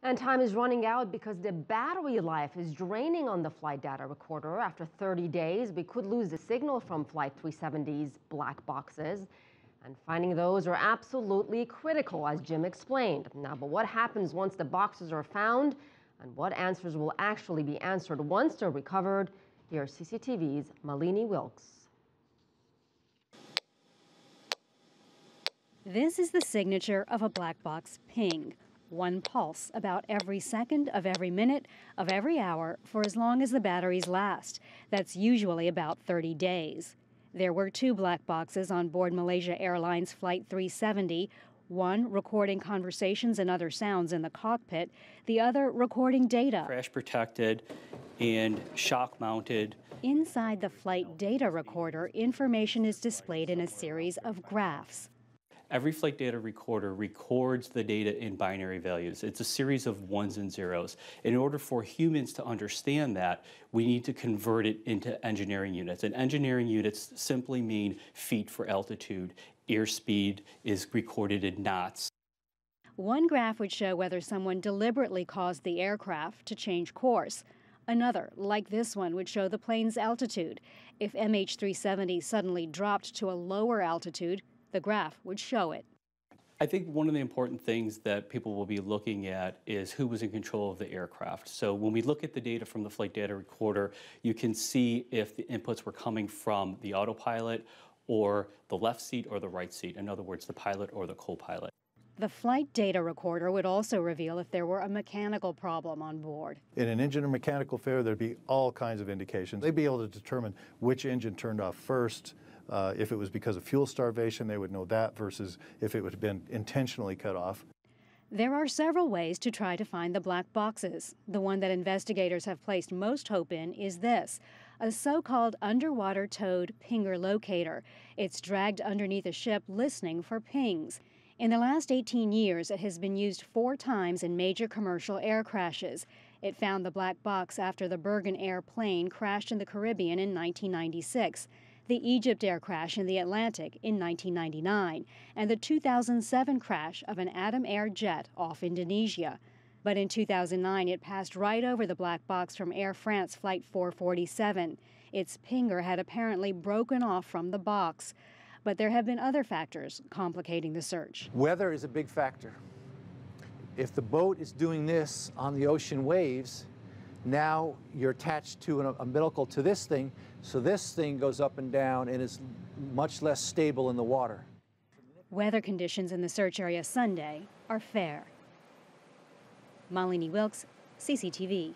And time is running out because the battery life is draining on the flight data recorder. After 30 days, we could lose the signal from Flight 370's black boxes. And finding those are absolutely critical, as Jim explained. Now, but what happens once the boxes are found, and what answers will actually be answered once they're recovered? Here's CCTV's Malini Wilkes. This is the signature of a black box ping. One pulse about every second of every minute of every hour for as long as the batteries last. That's usually about 30 days. There were two black boxes on board Malaysia Airlines Flight 370, one recording conversations and other sounds in the cockpit, the other recording data. Crash protected and shock mounted. Inside the flight data recorder, information is displayed in a series of graphs. Every flight data recorder records the data in binary values. It's a series of ones and zeros. In order for humans to understand that, we need to convert it into engineering units. And engineering units simply mean feet for altitude. Airspeed is recorded in knots. One graph would show whether someone deliberately caused the aircraft to change course. Another, like this one, would show the plane's altitude. If MH370 suddenly dropped to a lower altitude, the graph would show it. I think one of the important things that people will be looking at is who was in control of the aircraft. So when we look at the data from the flight data recorder, you can see if the inputs were coming from the autopilot or the left seat or the right seat. In other words, the pilot or the co-pilot. The flight data recorder would also reveal if there were a mechanical problem on board. In an engine or mechanical failure, there'd be all kinds of indications. They'd be able to determine which engine turned off first. If it was because of fuel starvation, they would know that versus if it would have been intentionally cut off. There are several ways to try to find the black boxes. The one that investigators have placed most hope in is this, a so-called underwater towed pinger locator. It's dragged underneath a ship listening for pings. In the last 18 years, it has been used 4 times in major commercial air crashes. It found the black box after the Bergen Air plane crashed in the Caribbean in 1996. The Egypt Air crash in the Atlantic in 1999, and the 2007 crash of an Atom Air jet off Indonesia. But in 2009, it passed right over the black box from Air France Flight 447. Its pinger had apparently broken off from the box. But there have been other factors complicating the search. Weather is a big factor. If the boat is doing this on the ocean waves, now you're attached to an umbilical to this thing, so this thing goes up and down and is much less stable in the water. Weather conditions in the search area Sunday are fair. Malini Wilkes, CCTV.